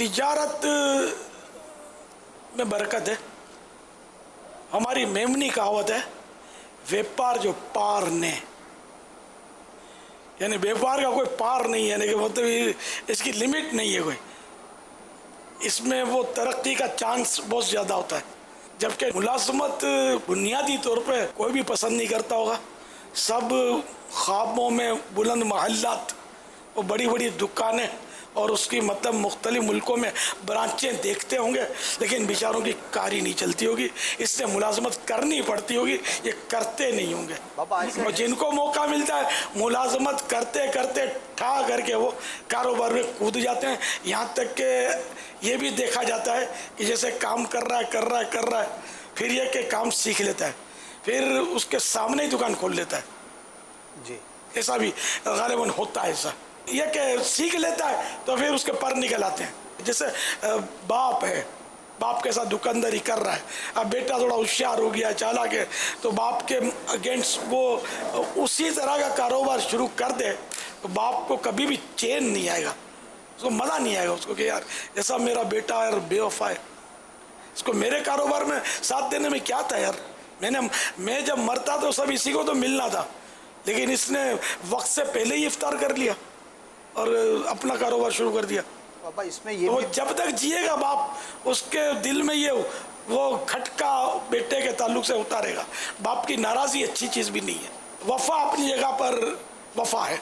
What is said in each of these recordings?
تجارت میں برکت ہے. ہماری میمنی کہاوت ہے ویپار جو پار نے، یعنی ویپار کا کوئی پار نہیں ہے، یعنی کہ مطلب اس کی لمٹ نہیں ہے کوئی، اس میں وہ ترقی کا چانس بہت زیادہ ہوتا ہے. جبکہ ملازمت بنیادی طور پہ کوئی بھی پسند نہیں کرتا ہوگا. سب خوابوں میں بلند محلات اور بڑی بڑی دکانیں اور اس کی مطلب مختلف ملکوں میں برانچیں دیکھتے ہوں گے، لیکن بیچاروں کی کاری نہیں چلتی ہوگی، اس سے ملازمت کرنی پڑتی ہوگی، یہ کرتے نہیں ہوں گے. اور جن کو موقع ملتا ہے ملازمت کرتے کرتے ٹھا کر کے وہ کاروبار میں کود جاتے ہیں. یہاں تک کہ یہ بھی دیکھا جاتا ہے کہ جیسے کام کر رہا ہے پھر یہ کہ کام سیکھ لیتا ہے، پھر اس کے سامنے ہی دکان کھول لیتا ہے. جی ایسا بھی غالباً ہوتا ہے. ایسا یہ کہ سیکھ لیتا ہے تو پھر اس کے پر نکل آتے ہیں. جیسے باپ ہے، باپ کے ساتھ دکانداری کر رہا ہے، اب بیٹا تھوڑا ہوشیار ہو گیا، چالاک ہے، تو باپ کے اگینسٹ وہ اسی طرح کا کاروبار شروع کر دے تو باپ کو کبھی بھی چین نہیں آئے گا، اس کو مزہ نہیں آئے گا اس کو کہ یار ایسا میرا بیٹا یار بے وفا ہے، اس کو میرے کاروبار میں ساتھ دینے میں کیا تھا یار. میں جب مرتا تو سب اسی کو تو ملنا تھا، لیکن اس نے وقت سے پہلے ہی افطار کر لیا اور اپنا کاروبار شروع کر دیا. بابا اس میں یہ تو بھی جب تک جیے گا باپ اس کے دل میں یہ وہ کھٹکا بیٹے کے تعلق سے ہوتا رہے گا. باپ کی ناراضی اچھی چیز بھی نہیں ہے. وفا اپنی جگہ پر وفا ہے،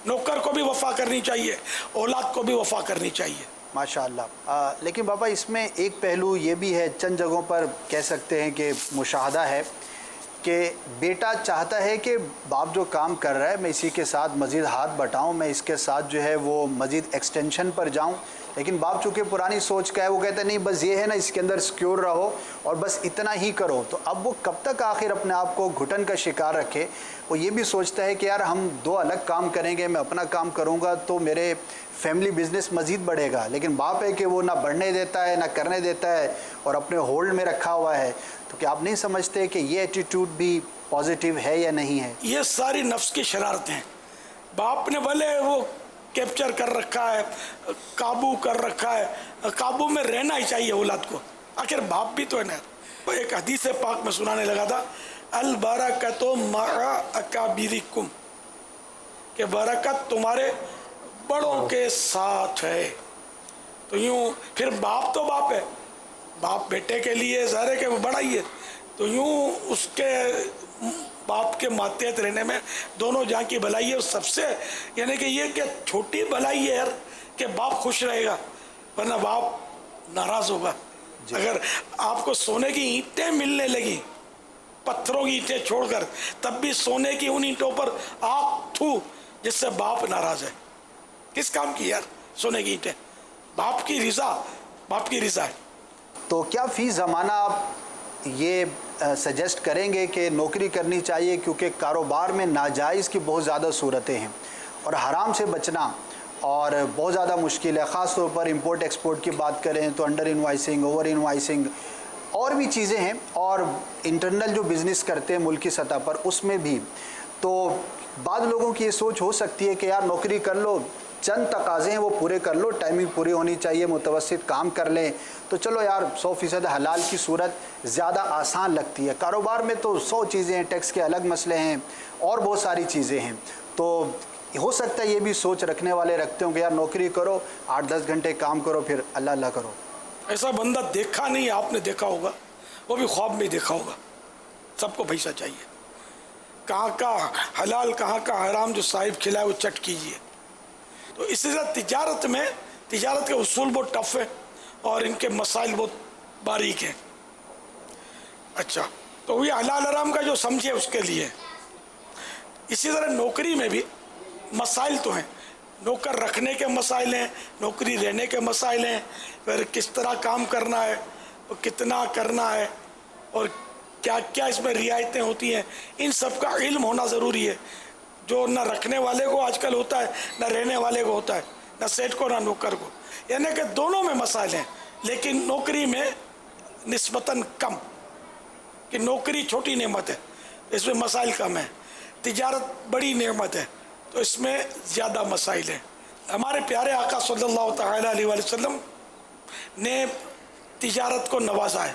نوکر کو بھی وفا کرنی چاہیے، اولاد کو بھی وفا کرنی چاہیے. ماشاء اللہ. لیکن بابا اس میں ایک پہلو یہ بھی ہے، چند جگہوں پر کہہ سکتے ہیں کہ مشاہدہ ہے کہ بیٹا چاہتا ہے کہ باپ جو کام کر رہا ہے میں اسی کے ساتھ مزید ہاتھ بٹاؤں، میں اس کے ساتھ جو ہے وہ مزید ایکسٹینشن پر جاؤں، لیکن باپ چونکہ پرانی سوچ کا ہے وہ کہتا ہے نہیں بس یہ ہے نا اس کے اندر سیکیور رہو اور بس اتنا ہی کرو. تو اب وہ کب تک آخر اپنے آپ کو گھٹن کا شکار رکھے؟ وہ یہ بھی سوچتا ہے کہ یار ہم دو الگ کام کریں گے، میں اپنا کام کروں گا تو میرے فیملی بزنس مزید بڑھے گا، لیکن باپ ہے کہ وہ نہ بڑھنے دیتا ہے نہ کرنے دیتا ہے اور اپنے ہولڈ میں رکھا ہوا ہے. تو کیا آپ نہیں سمجھتے کہ یہ ایٹیٹیوڈ بھی پازیٹیو ہے یا نہیں ہے؟ یہ ساری نفس کی شرارتیں ہیں. باپ نے بھلے وہ کیپچر کر رکھا ہے، قابو کر رکھا ہے، قابو میں رہنا ہی چاہیے اولاد کو، آخر باپ بھی تو ہے نا. ایک حدیث پاک میں سنانے لگا تھا البرکۃ مع اکابرکم، کہ برکت تمہارے بڑوں کے ساتھ ہے. تو یوں پھر باپ تو باپ ہے، باپ بیٹے کے لیے ظاہر ہے کہ وہ بڑا ہی ہے، تو یوں اس کے باپ کے ماتحت رہنے میں دونوں جہاں کی بھلائی ہے. سب سے یعنی کہ یہ کہ چھوٹی بھلائی ہے یار کہ باپ خوش رہے گا، ورنہ باپ ناراض ہوگا. اگر آپ کو سونے کی اینٹیں ملنے لگی پتھروں کی اینٹیں چھوڑ کر، تب بھی سونے کی ان اینٹوں پر آگ تھو جس سے باپ ناراض ہے. کس کام کی یار سونے کی اینٹیں؟ باپ کی رضا، باپ کی رضا ہے. تو کیا فی زمانہ آپ یہ سجیسٹ کریں گے کہ نوکری کرنی چاہیے، کیونکہ کاروبار میں ناجائز کی بہت زیادہ صورتیں ہیں اور حرام سے بچنا اور بہت زیادہ مشکل ہے. خاص طور پر امپورٹ ایکسپورٹ کی بات کریں تو انڈر انوائسنگ، اوور انوائسنگ اور بھی چیزیں ہیں، اور انٹرنل جو بزنس کرتے ہیں ملکی سطح پر اس میں بھی. تو بعض لوگوں کی یہ سوچ ہو سکتی ہے کہ یار نوکری کر لو، چند تقاضے ہیں وہ پورے کر لو، ٹائمنگ پوری ہونی چاہیے، متوسط کام کر لیں تو چلو یار 100% حلال کی صورت زیادہ آسان لگتی ہے. کاروبار میں تو 100 چیزیں ہیں، ٹیکس کے الگ مسئلے ہیں اور بہت ساری چیزیں ہیں. تو ہو سکتا ہے یہ بھی سوچ رکھنے والے رکھتے ہوں کہ یار نوکری کرو، 8-10 گھنٹے کام کرو، پھر اللہ اللہ کرو. ایسا بندہ دیکھا نہیں، آپ نے دیکھا ہوگا، وہ بھی خواب میں دیکھا ہوگا. سب کو پیسہ چاہیے، کہاں کا حلال کہاں کا حرام جو صاحب کھلائے وہ چٹ کیجیے. تو اسی طرح تجارت میں، تجارت کے اصول بہت ٹف ہے اور ان کے مسائل بہت باریک ہیں. اچھا، تو یہ حلال حرام کا جو سمجھے اس کے لیے. اسی طرح نوکری میں بھی مسائل تو ہیں، نوکر رکھنے کے مسائل ہیں، نوکری لینے کے مسائل ہیں، پھر کس طرح کام کرنا ہے اور کتنا کرنا ہے اور کیا کیا اس میں رعایتیں ہوتی ہیں، ان سب کا علم ہونا ضروری ہے، جو نہ رکھنے والے کو آج کل ہوتا ہے نہ رہنے والے کو ہوتا ہے، نہ سیٹ کو نہ نوکر کو. یعنی کہ دونوں میں مسائل ہیں، لیکن نوکری میں نسبتاً کم، کہ نوکری چھوٹی نعمت ہے اس میں مسائل کم ہیں، تجارت بڑی نعمت ہے تو اس میں زیادہ مسائل ہیں. ہمارے پیارے آقا صلی اللہ تعالیٰ علیہ وسلم نے تجارت کو نوازا ہے.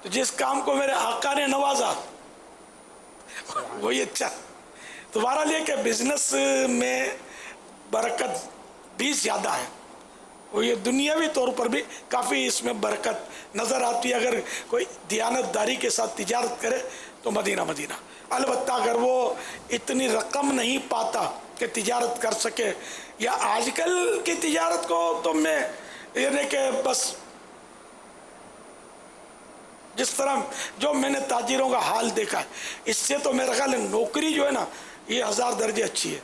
تو جس کام کو میرے آقا نے نوازا وہی اچھا. تو بہرحال یہ کہ بزنس میں برکت بھی زیادہ ہے, اور یہ دنیاوی طور پر بھی کافی اس میں برکت نظر آتی ہے. اگر کوئی دیانتداری کے ساتھ تجارت کرے تو مدینہ مدینہ. البتہ اگر وہ اتنی رقم نہیں پاتا کہ تجارت کر سکے, یا آج کل کی تجارت کو تو میں یہ نہیں کہ بس جس طرح جو میں نے تاجروں کا حال دیکھا ہے, اس سے تو میرا خیال ہے نوکری جو ہے نا یہ 1000 درجے اچھی ہے.